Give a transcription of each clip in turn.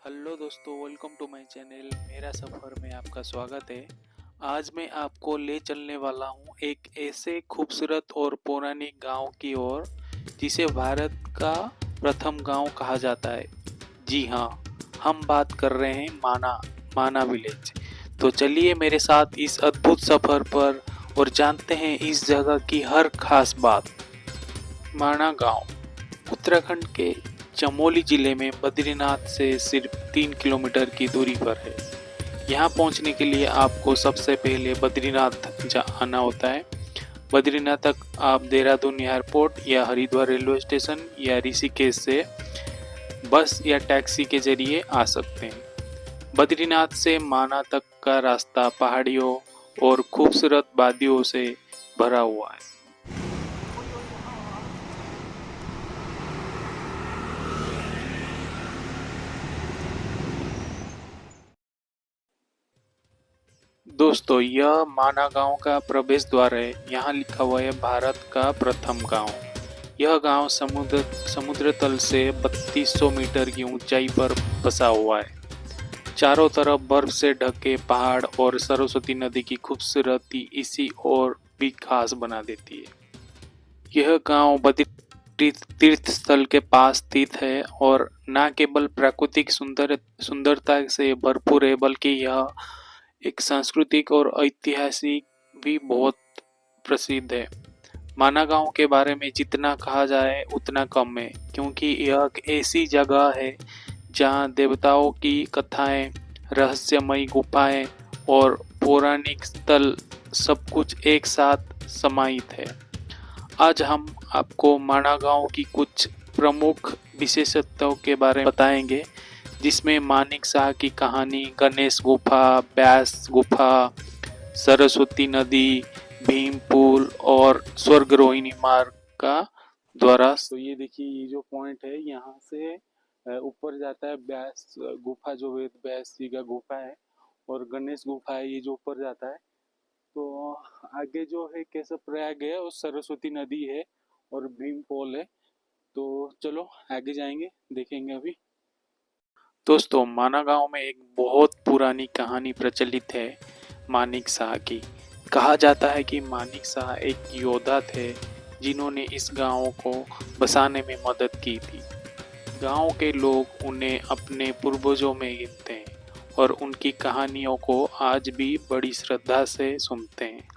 Hello दोस्तों, welcome to my channel. मेरा सफ़र में आपका स्वागत है। आज मैं आपको ले चलने वाला हूँ एक ऐसे खूबसूरत और पौराणिक गांव की ओर जिसे भारत का प्रथम गांव कहा जाता है। जी हाँ, हम बात कर रहे हैं माना विलेज। तो चलिए मेरे साथ इस अद्भुत सफ़र पर और जानते हैं इस जगह की हर खास बात। माना गांव उत्तराखंड के चमोली जिले में बद्रीनाथ से सिर्फ 3 किलोमीटर की दूरी पर है। यहाँ पहुँचने के लिए आपको सबसे पहले बद्रीनाथ आना होता है। बद्रीनाथ तक आप देहरादून एयरपोर्ट या हरिद्वार रेलवे स्टेशन या ऋषिकेश से बस या टैक्सी के जरिए आ सकते हैं। बद्रीनाथ से माना तक का रास्ता पहाड़ियों और खूबसूरत वादियों से भरा हुआ है। दोस्तों, यह माना गांव का प्रवेश द्वार है। यहाँ लिखा हुआ है भारत का प्रथम गांव। यह गांव समुद्र तल से 3200 मीटर की ऊंचाई पर बसा हुआ है। चारों तरफ बर्फ से ढके पहाड़ और सरस्वती नदी की खूबसूरती इसी और भी खास बना देती है। यह गांव बद्री तीर्थ स्थल के पास स्थित है और न केवल प्राकृतिक सुंदरता से भरपूर है, बल्कि यह एक सांस्कृतिक और ऐतिहासिक भी बहुत प्रसिद्ध है। माना गांव के बारे में जितना कहा जाए उतना कम है, क्योंकि यह एक ऐसी जगह है जहां देवताओं की कथाएं, रहस्यमयी गुफाएं और पौराणिक स्थल सब कुछ एक साथ समाहित है। आज हम आपको माना गांव की कुछ प्रमुख विशेषताओं के बारे में बताएंगे, जिसमें मानिक शाह की कहानी, गणेश गुफा, ब्यास गुफा, सरस्वती नदी, भीम पुल और स्वर्ग रोहिणी मार्ग का द्वारा। तो ये देखिए, ये जो पॉइंट है यहाँ से ऊपर जाता है ब्यास गुफा, जो वेद व्यास जी का गुफा है, और गणेश गुफा है ये जो ऊपर जाता है। तो आगे जो है केशव प्रयाग है और सरस्वती नदी है और भीम पोल है। तो चलो आगे जाएंगे, देखेंगे अभी। दोस्तों, माना गांव में एक बहुत पुरानी कहानी प्रचलित है मानिक शाह की। कहा जाता है कि मानिक शाह एक योद्धा थे जिन्होंने इस गांव को बसाने में मदद की थी। गांव के लोग उन्हें अपने पूर्वजों में गिनते हैं और उनकी कहानियों को आज भी बड़ी श्रद्धा से सुनते हैं।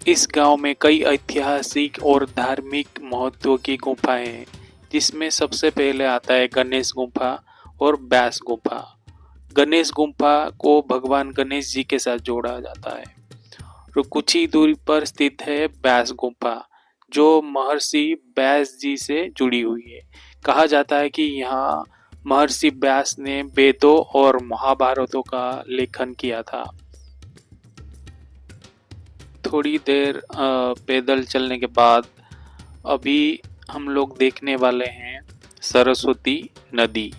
इस गांव में कई ऐतिहासिक और धार्मिक महत्व की गुफाएं हैं, जिसमें सबसे पहले आता है गणेश गुफा और व्यास गुफा। गणेश गुफा को भगवान गणेश जी के साथ जोड़ा जाता है। और कुछ ही दूरी पर स्थित है व्यास गुफा, जो महर्षि व्यास जी से जुड़ी हुई है। कहा जाता है कि यहाँ महर्षि व्यास ने वेदों और महाभारतों का लेखन किया था। थोड़ी देर पैदल चलने के बाद अभी हम लोग देखने वाले हैं सरस्वती नदी।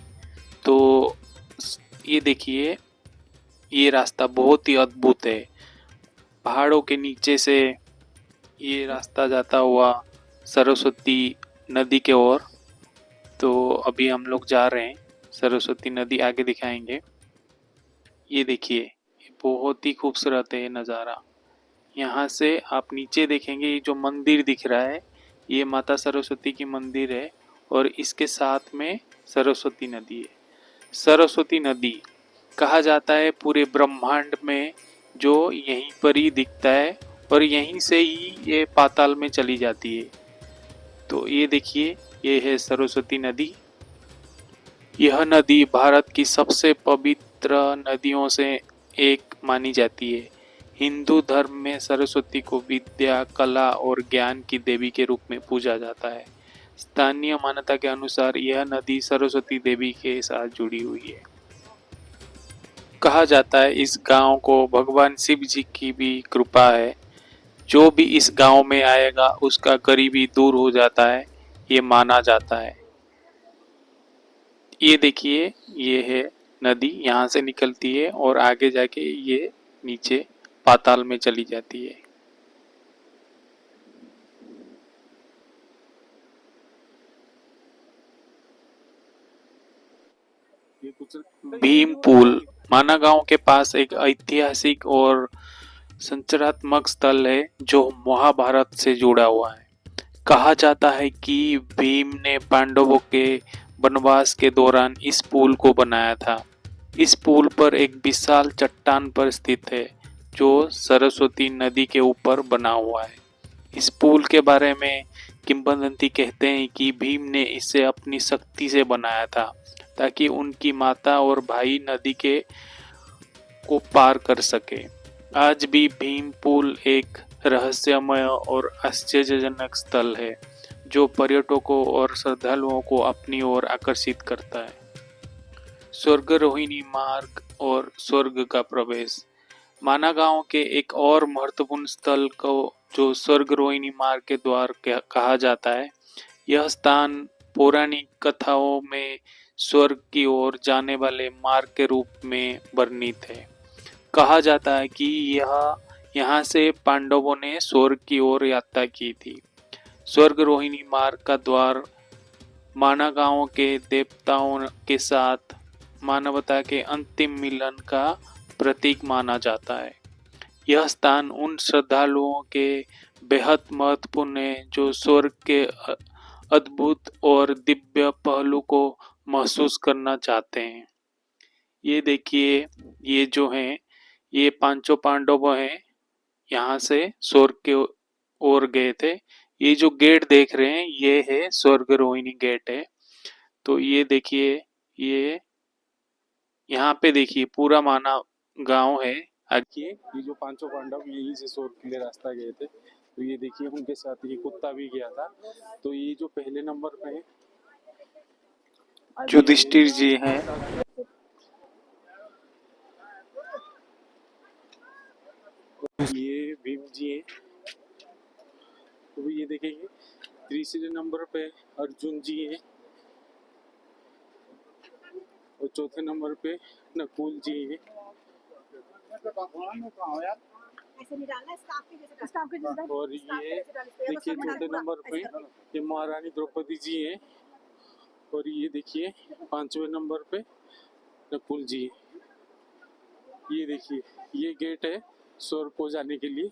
तो ये देखिए, ये रास्ता बहुत ही अद्भुत है। पहाड़ों के नीचे से ये रास्ता जाता हुआ सरस्वती नदी के ओर। तो अभी हम लोग जा रहे हैं, सरस्वती नदी आगे दिखाएंगे। ये देखिए, ये बहुत ही खूबसूरत है ये नज़ारा। यहाँ से आप नीचे देखेंगे, ये जो मंदिर दिख रहा है ये माता सरस्वती की मंदिर है, और इसके साथ में सरस्वती नदी है। सरस्वती नदी कहा जाता है पूरे ब्रह्मांड में जो यहीं पर ही दिखता है, और यहीं से ही ये पाताल में चली जाती है। तो ये देखिए, ये है सरस्वती नदी। यह नदी भारत की सबसे पवित्र नदियों से एक मानी जाती है। हिंदू धर्म में सरस्वती को विद्या, कला और ज्ञान की देवी के रूप में पूजा जाता है। स्थानीय मान्यता के अनुसार यह नदी सरस्वती देवी के साथ जुड़ी हुई है। कहा जाता है इस गांव को भगवान शिव जी की भी कृपा है। जो भी इस गांव में आएगा उसका गरीबी दूर हो जाता है, ये माना जाता है। ये देखिए, ये है नदी, यहाँ से निकलती है और आगे जाके ये नीचे पाताल में चली जाती है। भीम पुल माना गांव के पास एक ऐतिहासिक और संरचनात्मक स्थल है जो महाभारत से जुड़ा हुआ है। कहा जाता है कि भीम ने पांडवों के वनवास के दौरान इस पुल को बनाया था। इस पुल पर एक विशाल चट्टान पर स्थित है जो सरस्वती नदी के ऊपर बना हुआ है। इस पुल के बारे में किंवदंती कहते हैं कि भीम ने इसे अपनी शक्ति से बनाया था ताकि उनकी माता और भाई नदी को पार कर सके। आज भी भीम पुल एक रहस्यमय और आश्चर्यजनक स्थल है जो पर्यटकों और श्रद्धालुओं को अपनी ओर आकर्षित करता है। स्वर्गरोहिणी मार्ग और स्वर्ग का प्रवेश माना गांव के एक और महत्वपूर्ण स्थल को जो स्वर्गरोहिणी मार्ग के द्वार कहा जाता है। यह स्थान पौराणिक कथाओं में स्वर्ग की ओर जाने वाले मार्ग के रूप में वर्णित है। कहा जाता है कि यहाँ से पांडवों ने स्वर्ग की ओर यात्रा की थी। स्वर्गरोहिणी मार्ग का द्वार माना गांव के देवताओं के साथ मानवता के अंतिम मिलन का प्रतीक माना जाता है। यह स्थान उन श्रद्धालुओं के बेहद महत्वपूर्ण है जो स्वर्ग के अद्भुत और दिव्य पहलू को महसूस करना चाहते हैं। ये देखिए, ये जो हैं ये पांचों पांडव हैं, यहाँ से स्वर्ग के ओर गए थे। ये जो गेट देख रहे हैं ये है स्वर्गरोहिणी गेट है। तो ये देखिए, ये यहाँ पे देखिए पूरा माना गांव है। आगे ये जो पांचों पांडव यहीं से स्वर्ग के लिए रास्ता गए थे। तो ये देखिए उनके साथ ये कुत्ता भी गया था। तो ये जो पहले नंबर पे है युधिष्ठिर जी हैं। ये भीम जी हैं। तो ये देखेंगे तीसरे नंबर पे अर्जुन जी हैं और चौथे नंबर पे नकुल जी हैं। और ये देखिए चौथे नंबर पे ये महारानी द्रौपदी जी हैं। और ये देखिए पांचवें नंबर पे नकुल जी। ये देखिए ये गेट है स्वर्ग को जाने के लिए,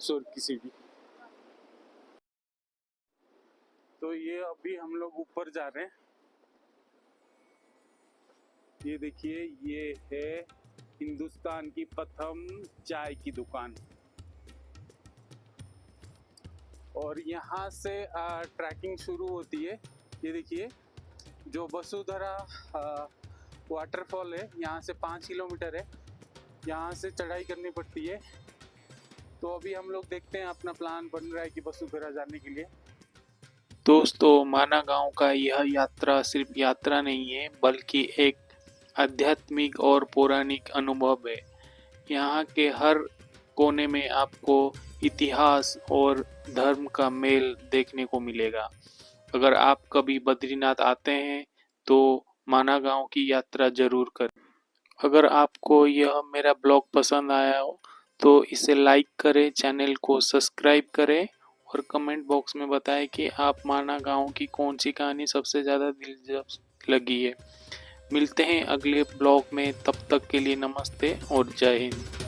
स्वर्ग की सीढ़ी। तो ये अभी हम लोग ऊपर जा रहे हैं। ये देखिए ये है हिंदुस्तान की प्रथम चाय की दुकान। और यहाँ से ट्रैकिंग शुरू होती है। ये देखिए जो वसुंधरा वाटरफॉल है यहाँ से 5 किलोमीटर है। यहाँ से चढ़ाई करनी पड़ती है। तो अभी हम लोग देखते हैं, अपना प्लान बन रहा है कि वसुंधरा जाने के लिए। दोस्तों, माना गांव का यह यात्रा सिर्फ यात्रा नहीं है बल्कि एक आध्यात्मिक और पौराणिक अनुभव है। यहाँ के हर कोने में आपको इतिहास और धर्म का मेल देखने को मिलेगा। अगर आप कभी बद्रीनाथ आते हैं तो माना गांव की यात्रा जरूर करें। अगर आपको यह मेरा ब्लॉग पसंद आया हो तो इसे लाइक करें, चैनल को सब्सक्राइब करें और कमेंट बॉक्स में बताएं कि आप माना गांव की कौन सी कहानी सबसे ज़्यादा दिलचस्प लगी है। मिलते हैं अगले ब्लॉग में, तब तक के लिए नमस्ते और जय हिंद।